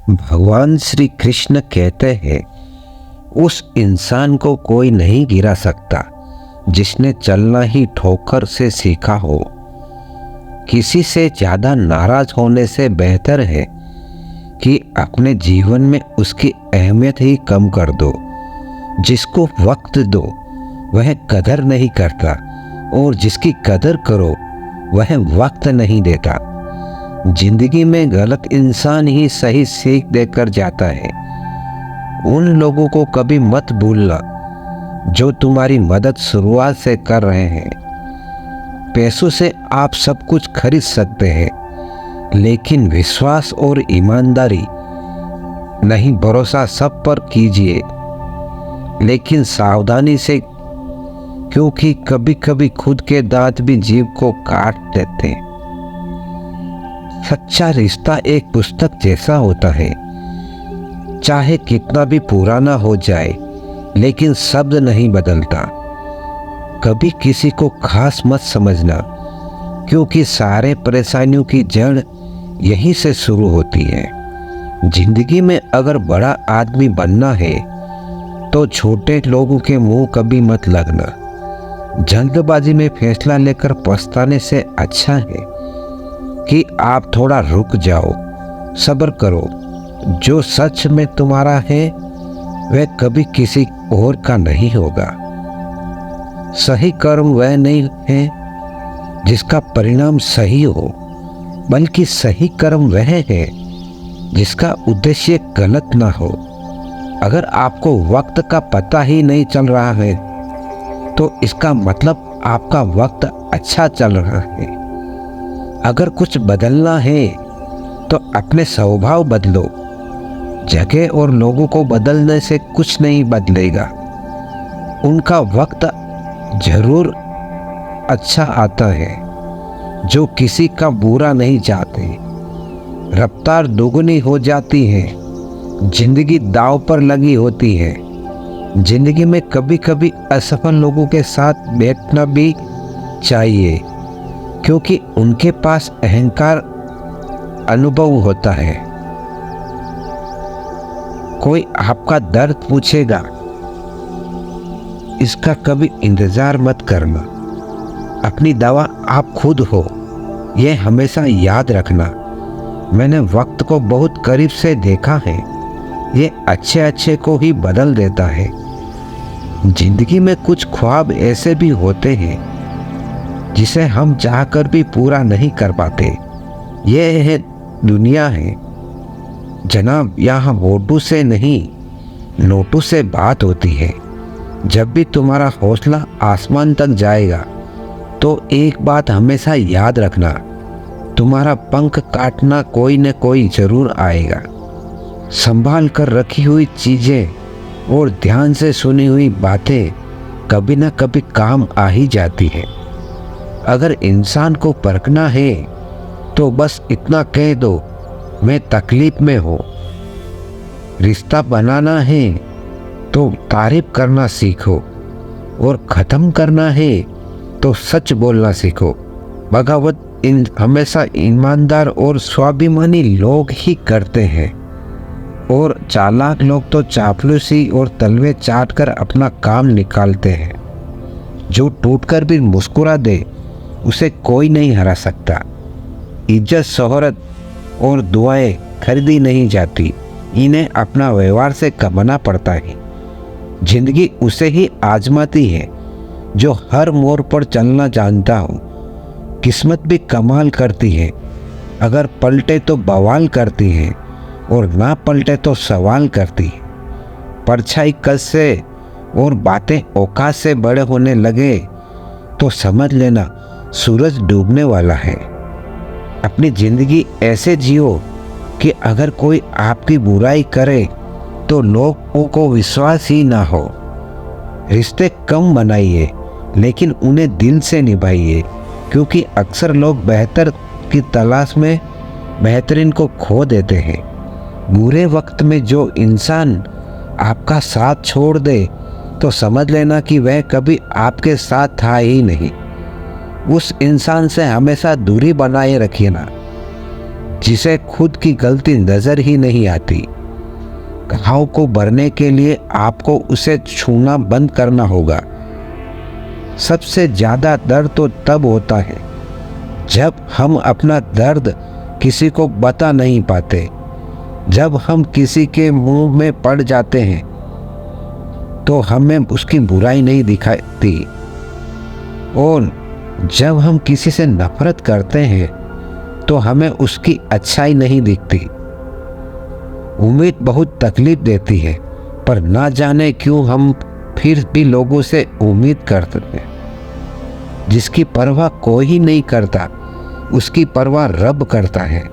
भगवान श्री कृष्ण कहते हैं, उस इंसान को कोई नहीं गिरा सकता जिसने चलना ही ठोकर से सीखा हो। किसी से ज़्यादा नाराज होने से बेहतर है कि अपने जीवन में उसकी अहमियत ही कम कर दो। जिसको वक्त दो वह कदर नहीं करता, और जिसकी कदर करो वह वक्त नहीं देता। जिंदगी में गलत इंसान ही सही सीख देकर जाता है। उन लोगों को कभी मत भूलना जो तुम्हारी मदद शुरुआत से कर रहे हैं। पैसों से आप सब कुछ खरीद सकते हैं, लेकिन विश्वास और ईमानदारी नहीं। भरोसा सब पर कीजिए, लेकिन सावधानी से, क्योंकि कभी कभी खुद के दांत भी जीभ को काट देते हैं। सच्चा रिश्ता एक पुस्तक जैसा होता है, चाहे कितना भी पुराना हो जाए, लेकिन शब्द नहीं बदलता। कभी किसी को खास मत समझना, क्योंकि सारे परेशानियों की जड़ यहीं से शुरू होती है। जिंदगी में अगर बड़ा आदमी बनना है तो छोटे लोगों के मुंह कभी मत लगना। जल्दबाजी में फैसला लेकर पछताने से अच्छा है कि आप थोड़ा रुक जाओ, सब्र करो। जो सच में तुम्हारा है वह कभी किसी और का नहीं होगा। सही कर्म वह नहीं है जिसका परिणाम सही हो, बल्कि सही कर्म वह है जिसका उद्देश्य गलत ना हो। अगर आपको वक्त का पता ही नहीं चल रहा है तो इसका मतलब आपका वक्त अच्छा चल रहा है। अगर कुछ बदलना है तो अपने स्वभाव बदलो। जगह और लोगों को बदलने से कुछ नहीं बदलेगा। उनका वक्त जरूर अच्छा आता है जो किसी का बुरा नहीं चाहते। रफ्तार दोगुनी हो जाती है, जिंदगी दांव पर लगी होती है। जिंदगी में कभी कभी असफल लोगों के साथ बैठना भी चाहिए, क्योंकि उनके पास अहंकार अनुभव होता है। कोई आपका दर्द पूछेगा, इसका कभी इंतजार मत करना। अपनी दवा आप खुद हो, यह हमेशा याद रखना। मैंने वक्त को बहुत करीब से देखा है, ये अच्छे अच्छे को ही बदल देता है। जिंदगी में कुछ ख्वाब ऐसे भी होते हैं जिसे हम चाहकर भी पूरा नहीं कर पाते। यह है दुनिया है जनाब, यहाँ वोटों से नहीं नोटों से बात होती है। जब भी तुम्हारा हौसला आसमान तक जाएगा तो एक बात हमेशा याद रखना, तुम्हारा पंख काटना कोई न कोई जरूर आएगा। संभाल कर रखी हुई चीज़ें और ध्यान से सुनी हुई बातें कभी न कभी काम आ ही जाती है। अगर इंसान को परखना है तो बस इतना कह दो, मैं तकलीफ में हूँ। रिश्ता बनाना है तो तारीफ करना सीखो, और ख़त्म करना है तो सच बोलना सीखो। बगावत हमेशा ईमानदार और स्वाभिमानी लोग ही करते हैं, और चालाक लोग तो चापलूसी और तलवे चाट कर अपना काम निकालते हैं। जो टूटकर भी मुस्कुरा दे उसे कोई नहीं हरा सकता। इज्जत, शोहरत और दुआएं खरीदी नहीं जाती, इन्हें अपना व्यवहार से कमाना पड़ता है। जिंदगी उसे ही आजमाती है जो हर मोड़ पर चलना जानता हो। किस्मत भी कमाल करती है, अगर पलटे तो बवाल करती है, और ना पलटे तो सवाल करती है। परछाई कस से और बातें औकात से बड़े होने लगे तो समझ लेना सूरज डूबने वाला है। अपनी जिंदगी ऐसे जियो कि अगर कोई आपकी बुराई करे तो लोगों को विश्वास ही ना हो। रिश्ते कम बनाइए, लेकिन उन्हें दिल से निभाइए, क्योंकि अक्सर लोग बेहतर की तलाश में बेहतरीन को खो देते हैं। बुरे वक्त में जो इंसान आपका साथ छोड़ दे तो समझ लेना कि वह कभी आपके साथ था ही नहीं। उस इंसान से हमेशा दूरी बनाए रखिए ना। जिसे खुद की गलती नजर ही नहीं आती। घाव को भरने के लिए आपको उसे छूना बंद करना होगा। सबसे ज्यादा दर्द तो तब होता है जब हम अपना दर्द किसी को बता नहीं पाते, जब हम किसी के मुंह में पड़ जाते हैं तो हमें उसकी बुराई नहीं दिखाती, और जब हम किसी से नफरत करते हैं तो हमें उसकी अच्छाई नहीं दिखती। उम्मीद बहुत तकलीफ देती है, पर ना जाने क्यों हम फिर भी लोगों से उम्मीद करते हैं। जिसकी परवाह कोई नहीं करता, उसकी परवाह रब करता है।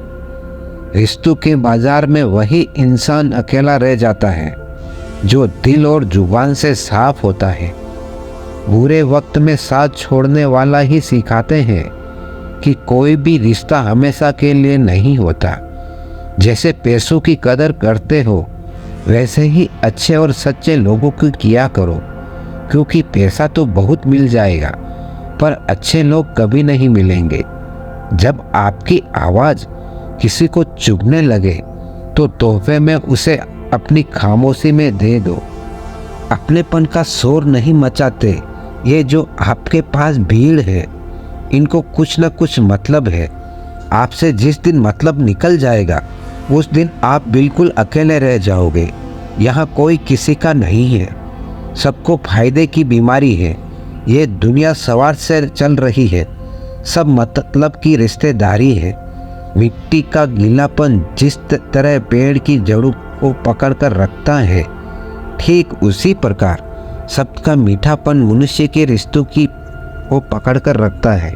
रिश्तों के बाजार में वही इंसान अकेला रह जाता है जो दिल और जुबान से साफ होता है। बुरे वक्त में साथ छोड़ने वाला ही सिखाते हैं कि कोई भी रिश्ता हमेशा के लिए नहीं होता। जैसे पैसों की कदर करते हो, वैसे ही अच्छे और सच्चे लोगों की किया करो, क्योंकि पैसा तो बहुत मिल जाएगा पर अच्छे लोग कभी नहीं मिलेंगे। जब आपकी आवाज़ किसी को चुभने लगे तो तोहफे में उसे अपनी खामोशी में दे दो। अपनेपन का शोर नहीं मचाते ये जो आपके पास भीड़ है, इनको कुछ न कुछ मतलब है। आपसे जिस दिन मतलब निकल जाएगा उस दिन आप बिल्कुल अकेले रह जाओगे। यहाँ कोई किसी का नहीं है, सबको फायदे की बीमारी है। ये दुनिया सवार से चल रही है, सब मतलब की रिश्तेदारी है। मिट्टी का गीलापन जिस तरह पेड़ की जड़ों को पकड़ कर रखता है, ठीक उसी प्रकार सबका मीठापन मनुष्य के रिश्तों की को पकड़ कर रखता है।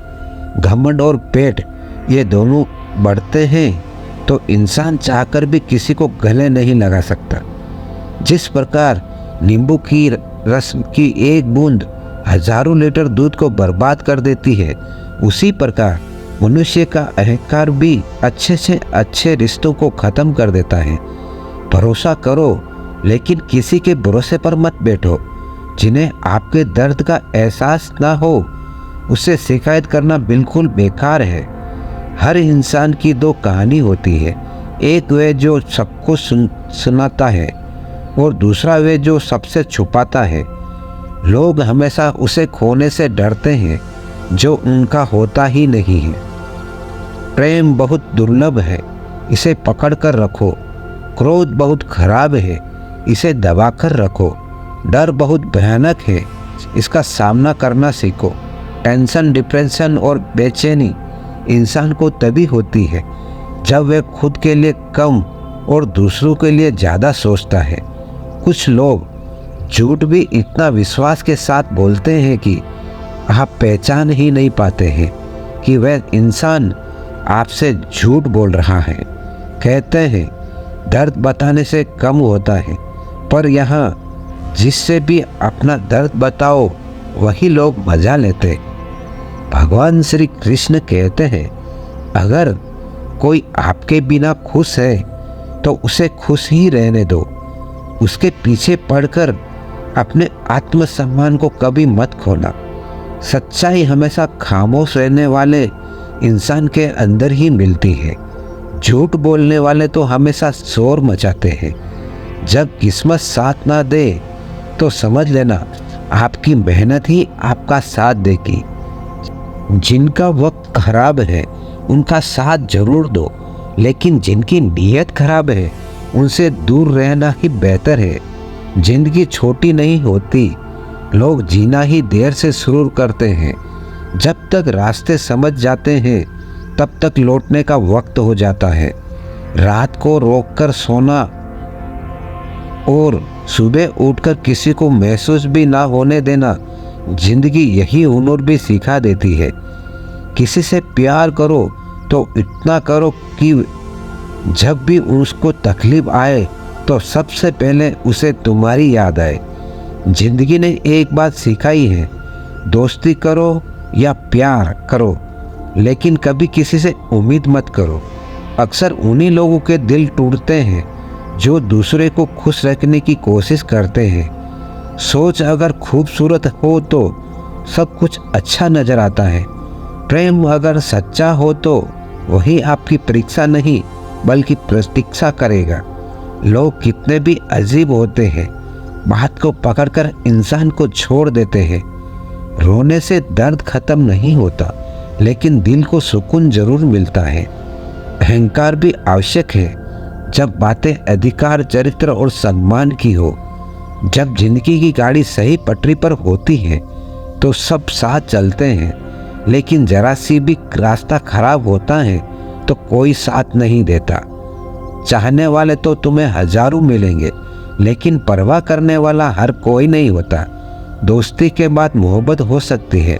घमंड और पेट ये दोनों बढ़ते हैं तो इंसान चाहकर भी किसी को गले नहीं लगा सकता। जिस प्रकार नींबू की रस की एक बूंद हजारों लीटर दूध को बर्बाद कर देती है, उसी प्रकार मनुष्य का अहंकार भी अच्छे से अच्छे रिश्तों को खत्म कर देता है। भरोसा करो, लेकिन किसी के भरोसे पर मत बैठो। जिन्हें आपके दर्द का एहसास ना हो, उससे शिकायत करना बिल्कुल बेकार है। हर इंसान की दो कहानी होती है, एक वे जो सबको सुनाता है और दूसरा वे जो सबसे छुपाता है। लोग हमेशा उसे खोने से डरते हैं जो उनका होता ही नहीं है। प्रेम बहुत दुर्लभ है, इसे पकड़ कर रखो। क्रोध बहुत खराब है, इसे दबा कर रखो। डर बहुत भयानक है, इसका सामना करना सीखो। टेंशन, डिप्रेशन और बेचैनी इंसान को तभी होती है जब वह खुद के लिए कम और दूसरों के लिए ज़्यादा सोचता है। कुछ लोग झूठ भी इतना विश्वास के साथ बोलते हैं कि आप पहचान ही नहीं पाते हैं कि वह इंसान आपसे झूठ बोल रहा है। कहते हैं दर्द बताने से कम होता है, पर यहाँ जिससे भी अपना दर्द बताओ वही लोग मजा लेते। भगवान श्री कृष्ण कहते हैं, अगर कोई आपके बिना खुश है तो उसे खुश ही रहने दो। उसके पीछे पड़कर अपने आत्मसम्मान को कभी मत खोना। सच्चाई हमेशा खामोश रहने वाले इंसान के अंदर ही मिलती है। झूठ बोलने वाले तो हमेशा शोर मचाते हैं। जब किस्मत साथ ना दे तो समझ लेना आपकी मेहनत ही आपका साथ देगी। जिनका वक्त खराब है उनका साथ जरूर दो, लेकिन जिनकी नीयत खराब है उनसे दूर रहना ही बेहतर है। जिंदगी छोटी नहीं होती, लोग जीना ही देर से शुरू करते हैं। जब तक रास्ते समझ जाते हैं तब तक लौटने का वक्त हो जाता है। रात को रोककर सोना और सुबह उठकर किसी को महसूस भी ना होने देना, जिंदगी यही हुनर भी सिखा देती है। किसी से प्यार करो तो इतना करो कि जब भी उसको तकलीफ आए तो सबसे पहले उसे तुम्हारी याद आए। जिंदगी ने एक बात सिखाई है, दोस्ती करो या प्यार करो, लेकिन कभी किसी से उम्मीद मत करो। अक्सर उन्हीं लोगों के दिल टूटते हैं जो दूसरे को खुश रखने की कोशिश करते हैं। सोच अगर खूबसूरत हो तो सब कुछ अच्छा नजर आता है। प्रेम अगर सच्चा हो तो वही आपकी परीक्षा नहीं बल्कि प्रतीक्षा करेगा। लोग कितने भी अजीब होते हैं, बात को पकड़कर इंसान को छोड़ देते हैं। रोने से दर्द खत्म नहीं होता, लेकिन दिल को सुकून जरूर मिलता है। अहंकार भी आवश्यक है जब बातें अधिकार, चरित्र और सम्मान की हो। जब जिंदगी की गाड़ी सही पटरी पर होती है तो सब साथ चलते हैं, लेकिन जरा सी भी रास्ता खराब होता है तो कोई साथ नहीं देता। चाहने वाले तो तुम्हें हजारों मिलेंगे, लेकिन परवाह करने वाला हर कोई नहीं होता। दोस्ती के बाद मोहब्बत हो सकती है,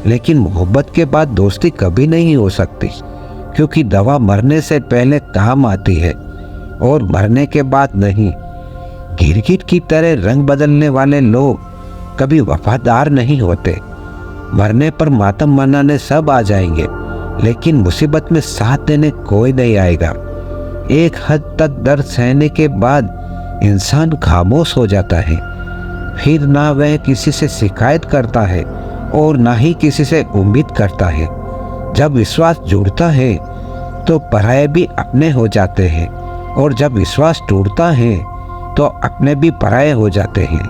लेकिन मोहब्बत के बाद दोस्ती कभी नहीं हो सकती, क्योंकि दवा मरने से पहले काम आती है और मरने के बाद नहीं। गिरगिट की तरह रंग बदलने वाले लोग कभी वफादार नहीं होते। मरने पर मातम मनाने सब आ जाएंगे, लेकिन मुसीबत में साथ देने कोई नहीं आएगा। एक हद तक दर्द सहने के बाद इंसान खामोश हो जाता है। फिर ना वह किसी से शिकायत करता है और ना ही किसी से उम्मीद करता है। जब विश्वास जुड़ता है तो पराये भी अपने हो जाते हैं, और जब विश्वास टूटता है तो अपने भी पराये हो जाते हैं।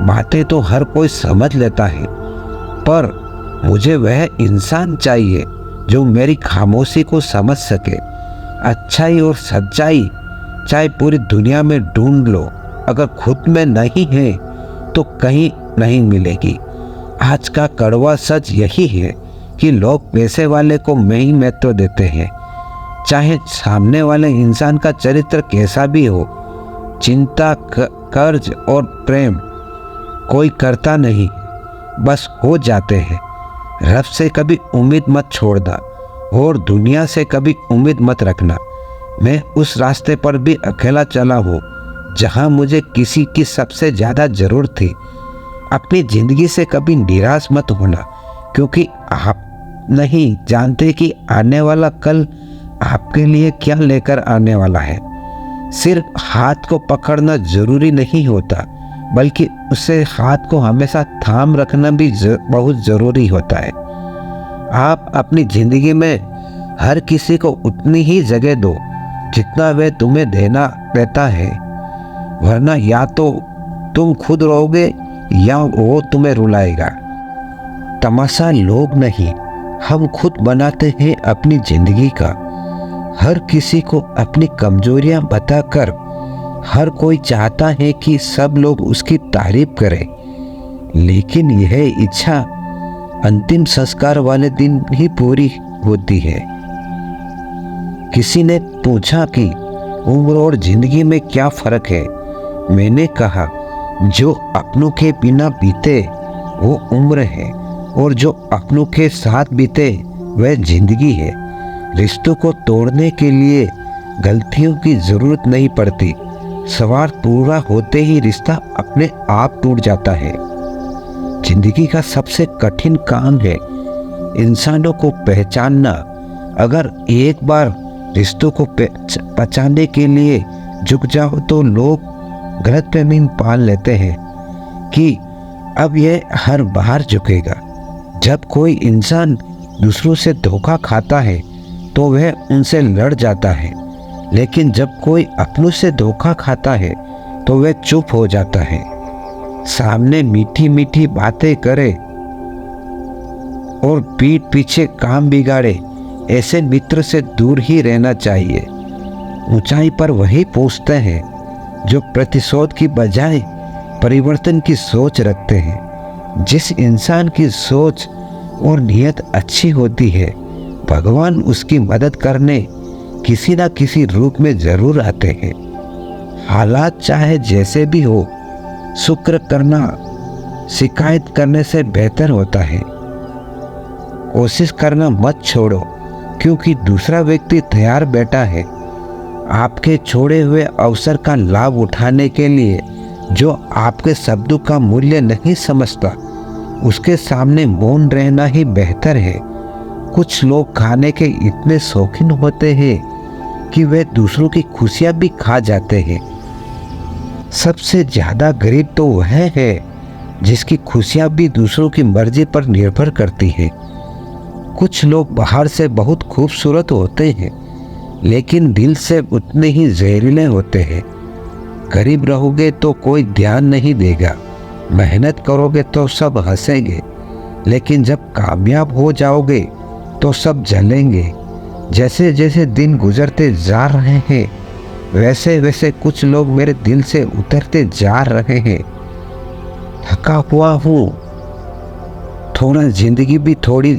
बातें तो हर कोई समझ लेता है, पर मुझे वह इंसान चाहिए जो मेरी खामोशी को समझ सके। अच्छाई और सच्चाई चाहे पूरी दुनिया में ढूंढ लो, अगर खुद में नहीं है तो कहीं नहीं मिलेगी। आज का कड़वा सच यही है कि लोग पैसे वाले को में ही महत्व देते हैं, चाहे सामने वाले इंसान का चरित्र कैसा भी हो। चिंता, कर्ज और प्रेम कोई करता नहीं, बस हो जाते हैं। रब से कभी उम्मीद मत छोड़ना और दुनिया से कभी उम्मीद मत रखना। मैं उस रास्ते पर भी अकेला चला हूँ जहाँ मुझे किसी की सबसे ज़्यादा ज़रूरत थी। अपनी ज़िंदगी से कभी निराश मत होना, क्योंकि आप नहीं जानते कि आने वाला कल आपके लिए क्या लेकर आने वाला है। सिर्फ हाथ को पकड़ना जरूरी नहीं होता, बल्कि उसे हाथ को हमेशा थाम रखना भी बहुत ज़रूरी होता है। आप अपनी ज़िंदगी में हर किसी को उतनी ही जगह दो जितना वह तुम्हें देता है, वरना या तो तुम खुद रहोगे या वो तुम्हें रुलाएगा। तमाशा लोग नहीं, हम खुद बनाते हैं अपनी ज़िंदगी का। हर किसी को अपनी कमजोरियां बताकर हर कोई चाहता है कि सब लोग उसकी तारीफ करें, लेकिन यह इच्छा अंतिम संस्कार वाले दिन ही पूरी होती है। किसी ने पूछा कि उम्र और जिंदगी में क्या फर्क है। मैंने कहा, जो अपनों के बिना बीते वो उम्र है, और जो अपनों के साथ बीते वह जिंदगी है। रिश्तों को तोड़ने के लिए गलतियों की जरूरत नहीं पड़ती। सवार पूरा होते ही रिश्ता अपने आप टूट जाता है। जिंदगी का सबसे कठिन काम है इंसानों को पहचानना। अगर एक बार रिश्तों को पहचानने के लिए झुक जाओ तो लोग गलतफहमी पाल लेते हैं कि अब यह हर बार झुकेगा। जब कोई इंसान दूसरों से धोखा खाता है तो वह उनसे लड़ जाता है, लेकिन जब कोई अपनों से धोखा खाता है तो वह चुप हो जाता है। सामने मीठी मीठी बातें करे और पीठ पीछे काम बिगाड़े, ऐसे मित्र से दूर ही रहना चाहिए। ऊंचाई पर वही पहुंचते हैं जो प्रतिशोध की बजाय परिवर्तन की सोच रखते हैं। जिस इंसान की सोच और नियत अच्छी होती है, भगवान उसकी मदद करने किसी न किसी रूप में जरूर आते हैं। हालात चाहे जैसे भी हो, शुक्र करना शिकायत करने से बेहतर होता है। कोशिश करना मत छोड़ो, क्योंकि दूसरा व्यक्ति तैयार बैठा है आपके छोड़े हुए अवसर का लाभ उठाने के लिए। जो आपके शब्दों का मूल्य नहीं समझता, उसके सामने मौन रहना ही बेहतर है। कुछ लोग खाने के इतने शौकीन होते हैं कि वे दूसरों की खुशियां भी खा जाते हैं। सबसे ज्यादा गरीब तो वह है जिसकी खुशियां भी दूसरों की मर्जी पर निर्भर करती है। कुछ लोग बाहर से बहुत खूबसूरत होते हैं लेकिन दिल से उतने ही जहरीले होते हैं। करीब रहोगे तो कोई ध्यान नहीं देगा, मेहनत करोगे तो सब हंसेंगे, लेकिन जब कामयाब हो जाओगे तो सब जलेंगे। जैसे जैसे दिन गुजरते जा रहे हैं वैसे वैसे कुछ लोग मेरे दिल से उतरते जा रहे हैं। थका हुआ हूँ, थोड़ा जिंदगी भी थोड़ी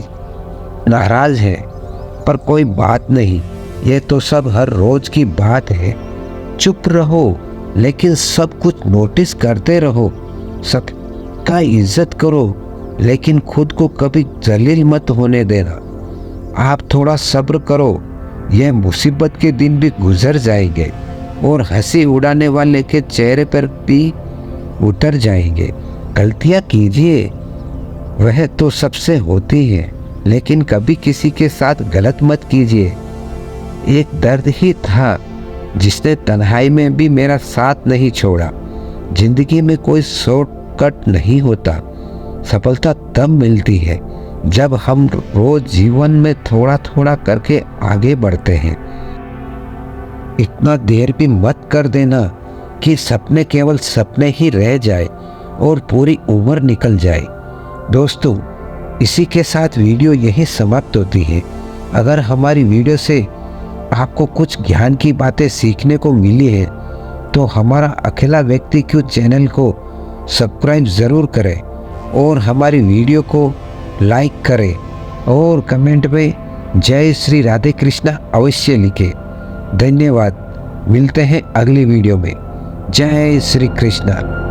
नाराज है, पर कोई बात नहीं, ये तो सब हर रोज की बात है। चुप रहो लेकिन सब कुछ नोटिस करते रहो, सबका इज्जत करो लेकिन खुद को कभी जलील मत होने देना। आप थोड़ा सब्र करो, यह मुसीबत के दिन भी गुजर जाएंगे और हंसी उड़ाने वाले के चेहरे पर भी उतर जाएंगे। गलतियाँ कीजिए, वह तो सबसे होती है, लेकिन कभी किसी के साथ गलत मत कीजिए। एक दर्द ही था जिसने तन्हाई में भी मेरा साथ नहीं छोड़ा। जिंदगी में कोई शॉर्टकट नहीं होता, सफलता तब मिलती है जब हम रोज जीवन में थोड़ा थोड़ा करके आगे बढ़ते हैं। इतना देर भी मत कर देना कि सपने केवल सपने ही रह जाए और पूरी उम्र निकल जाए। दोस्तों, इसी के साथ वीडियो यहीं समाप्त होती है। अगर हमारी वीडियो से आपको कुछ ज्ञान की बातें सीखने को मिली है तो हमारा अकेला व्यक्ति क्यों चैनल को सब्सक्राइब ज़रूर करें और हमारी वीडियो को लाइक करें और कमेंट में जय श्री राधे कृष्णा अवश्य लिखें। धन्यवाद। मिलते हैं अगली वीडियो में। जय श्री कृष्णा।